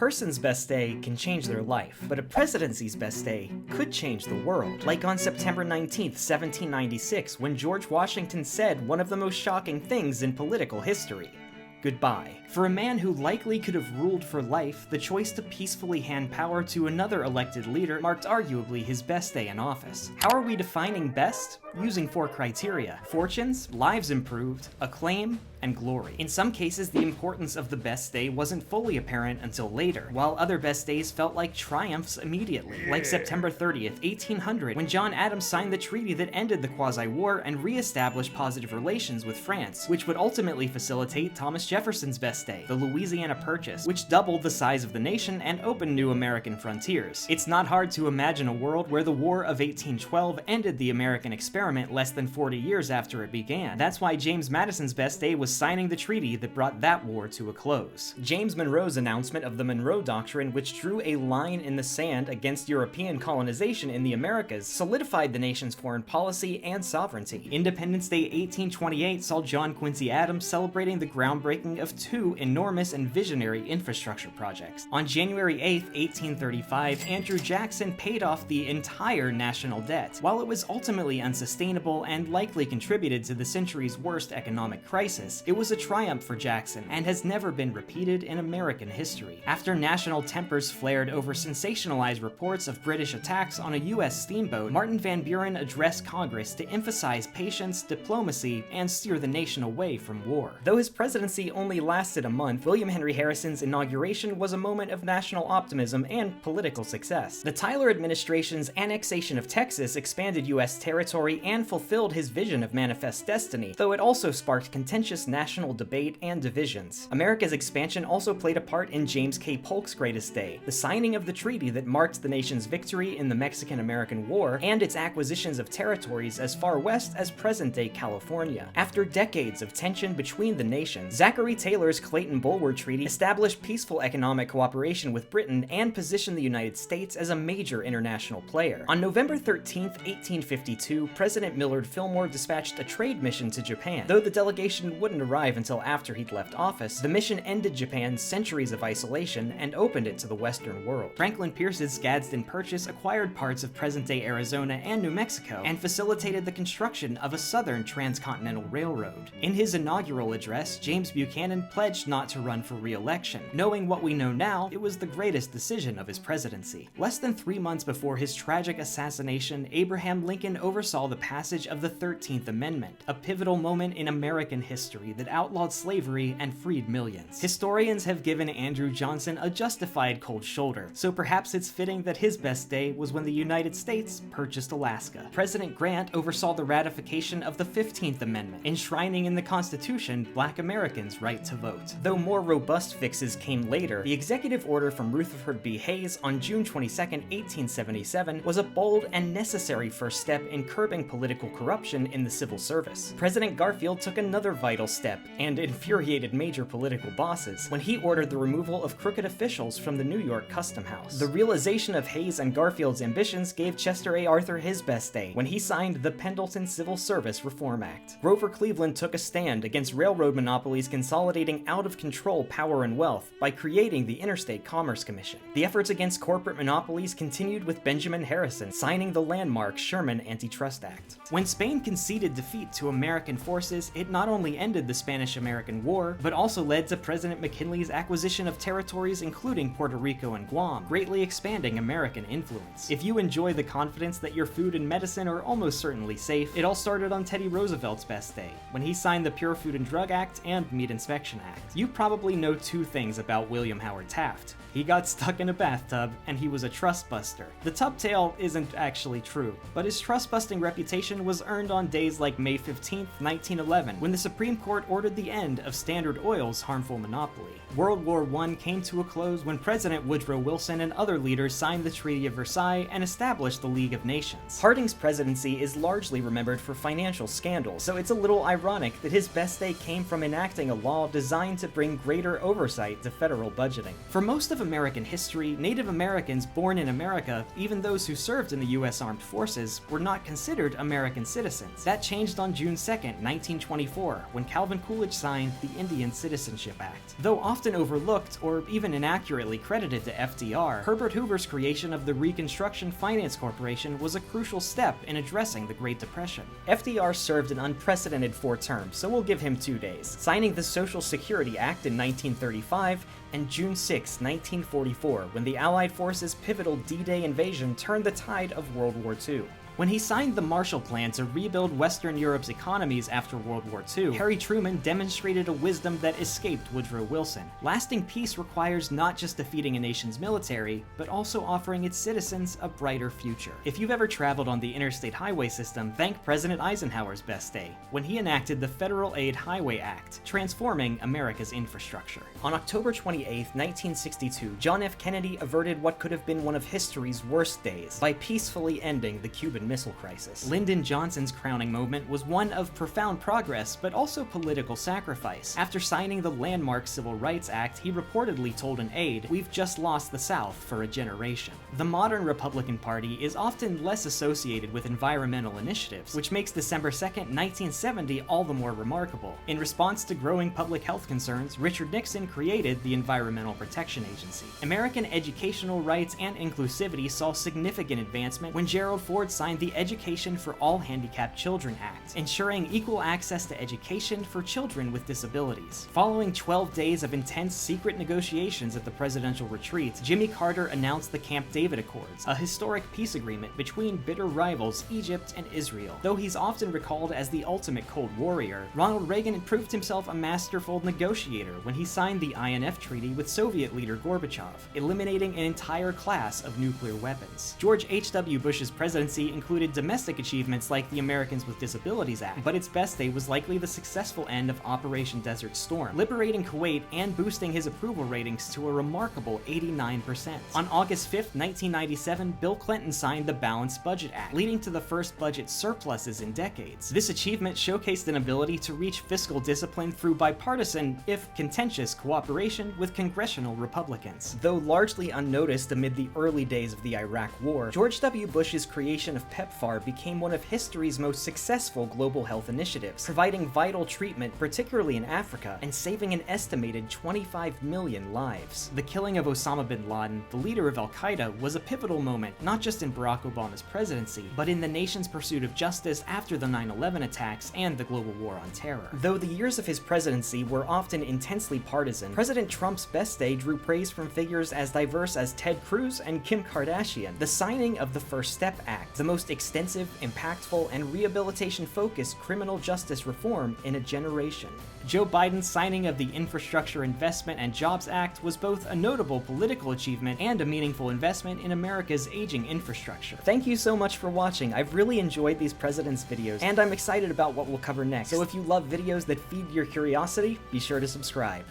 person's best day can change their life, but a presidency's best day could change the world. Like on September 19th, 1796, when George Washington said one of the most shocking things in political history: goodbye. For a man who likely could have ruled for life, the choice to peacefully hand power to another elected leader marked arguably his best day in office. How are we defining best? Using 4 criteria: fortunes, lives improved, acclaim, and glory. In some cases, the importance of the best day wasn't fully apparent until later, while other best days felt like triumphs immediately, like September 30th, 1800, when John Adams signed the treaty that ended the quasi-war and re-established positive relations with France, which would ultimately facilitate Thomas Jefferson's best day, the Louisiana Purchase, which doubled the size of the nation and opened new American frontiers. It's not hard to imagine a world where the War of 1812 ended the American experiment less than 40 years after it began. That's why James Madison's best day was signing the treaty that brought that war to a close. James Monroe's announcement of the Monroe Doctrine, which drew a line in the sand against European colonization in the Americas, solidified the nation's foreign policy and sovereignty. Independence Day 1828 saw John Quincy Adams celebrating the groundbreaking of 2 enormous and visionary infrastructure projects. On January 8th, 1835, Andrew Jackson paid off the entire national debt. While it was ultimately unsustainable and likely contributed to the century's worst economic crisis, it was a triumph for Jackson and has never been repeated in American history. After national tempers flared over sensationalized reports of British attacks on a U.S. steamboat, Martin Van Buren addressed Congress to emphasize patience, diplomacy, and steer the nation away from war. Though his presidency only lasted a month, William Henry Harrison's inauguration was a moment of national optimism and political success. The Tyler administration's annexation of Texas expanded U.S. territory and fulfilled his vision of manifest destiny, though it also sparked contentious national debate and divisions. America's expansion also played a part in James K. Polk's greatest day, the signing of the treaty that marked the nation's victory in the Mexican-American War and its acquisitions of territories as far west as present-day California. After decades of tension between the nations, Zachary Taylor's Clayton-Bulwer Treaty established peaceful economic cooperation with Britain and positioned the United States as a major international player. On November 13, 1852, President Millard Fillmore dispatched a trade mission to Japan. Though the delegation wouldn't arrive until after he'd left office, the mission ended Japan's centuries of isolation and opened it to the Western world. Franklin Pierce's Gadsden Purchase acquired parts of present-day Arizona and New Mexico and facilitated the construction of a southern transcontinental railroad. In his inaugural address, James Buchanan pledged not to run for re-election. Knowing what we know now, it was the greatest decision of his presidency. Less than 3 months before his tragic assassination, Abraham Lincoln oversaw the passage of the 13th Amendment, a pivotal moment in American history that outlawed slavery and freed millions. Historians have given Andrew Johnson a justified cold shoulder, so perhaps it's fitting that his best day was when the United States purchased Alaska. President Grant oversaw the ratification of the 15th Amendment, enshrining in the Constitution Black Americans' right to vote. Though more robust fixes came later, the executive order from Rutherford B. Hayes on June 22, 1877 was a bold and necessary first step in curbing political corruption in the civil service. President Garfield took another vital step and infuriated major political bosses when he ordered the removal of crooked officials from the New York Custom House. The realization of Hayes and Garfield's ambitions gave Chester A. Arthur his best day when he signed the Pendleton Civil Service Reform Act. Grover Cleveland took a stand against railroad monopolies consolidating out-of-control power and wealth by creating the Interstate Commerce Commission. The efforts against corporate monopolies continued with Benjamin Harrison signing the landmark Sherman Antitrust Act. When Spain conceded defeat to American forces, it not only ended the Spanish-American War, but also led to President McKinley's acquisition of territories including Puerto Rico and Guam, greatly expanding American influence. If you enjoy the confidence that your food and medicine are almost certainly safe, it all started on Teddy Roosevelt's best day, when he signed the Pure Food and Drug Act and Meat Inspection Act. You probably know 2 things about William Howard Taft. He got stuck in a bathtub, and he was a trust buster. The tub tale isn't actually true, but his trust-busting reputation was earned on days like May 15, 1911, when the Supreme Court ordered the end of Standard Oil's harmful monopoly. World War I came to a close when President Woodrow Wilson and other leaders signed the Treaty of Versailles and established the League of Nations. Harding's presidency is largely remembered for financial scandals, so it's a little ironic that his best day came from enacting a law designed to bring greater oversight to federal budgeting. For most of American history, Native Americans born in America, even those who served in the U.S. Armed Forces, were not considered American citizens. That changed on June 2, 1924, when California Calvin Coolidge signed the Indian Citizenship Act. Though often overlooked or even inaccurately credited to FDR, Herbert Hoover's creation of the Reconstruction Finance Corporation was a crucial step in addressing the Great Depression. FDR served an unprecedented 4 terms, so we'll give him 2 days, signing the Social Security Act in 1935 and June 6, 1944, when the Allied forces' pivotal D-Day invasion turned the tide of World War II. When he signed the Marshall Plan to rebuild Western Europe's economies after World War II, Harry Truman demonstrated a wisdom that escaped Woodrow Wilson. Lasting peace requires not just defeating a nation's military, but also offering its citizens a brighter future. If you've ever traveled on the interstate highway system, thank President Eisenhower's best day, when he enacted the Federal Aid Highway Act, transforming America's infrastructure. On October 28, 1962, John F. Kennedy averted what could have been one of history's worst days by peacefully ending the Cuban Missile Crisis. Lyndon Johnson's crowning moment was one of profound progress, but also political sacrifice. After signing the landmark Civil Rights Act, he reportedly told an aide, "We've just lost the South for a generation." The modern Republican Party is often less associated with environmental initiatives, which makes December 2nd, 1970 all the more remarkable. In response to growing public health concerns, Richard Nixon created the Environmental Protection Agency. American educational rights and inclusivity saw significant advancement when Gerald Ford signed the Education for All Handicapped Children Act, ensuring equal access to education for children with disabilities. Following 12 days of intense secret negotiations at the presidential retreat, Jimmy Carter announced the Camp David Accords, a historic peace agreement between bitter rivals Egypt and Israel. Though he's often recalled as the ultimate Cold Warrior, Ronald Reagan proved himself a masterful negotiator when he signed the INF Treaty with Soviet leader Gorbachev, eliminating an entire class of nuclear weapons. George H.W. Bush's presidency included domestic achievements like the Americans with Disabilities Act, but its best day was likely the successful end of Operation Desert Storm, liberating Kuwait and boosting his approval ratings to a remarkable 89%. On August 5, 1997, Bill Clinton signed the Balanced Budget Act, leading to the first budget surpluses in decades. This achievement showcased an ability to reach fiscal discipline through bipartisan, if contentious, cooperation with congressional Republicans. Though largely unnoticed amid the early days of the Iraq War, George W. Bush's creation of PEPFAR became one of history's most successful global health initiatives, providing vital treatment, particularly in Africa, and saving an estimated 25 million lives. The killing of Osama bin Laden, the leader of Al-Qaeda, was a pivotal moment not just in Barack Obama's presidency, but in the nation's pursuit of justice after the 9/11 attacks and the global war on terror. Though the years of his presidency were often intensely partisan, President Trump's best day drew praise from figures as diverse as Ted Cruz and Kim Kardashian. The signing of the First Step Act, the most extensive, impactful, and rehabilitation-focused criminal justice reform in a generation. Joe Biden's signing of the Infrastructure Investment and Jobs Act was both a notable political achievement and a meaningful investment in America's aging infrastructure. Thank you so much for watching. I've really enjoyed these presidents' videos, and I'm excited about what we'll cover next. So if you love videos that feed your curiosity, be sure to subscribe.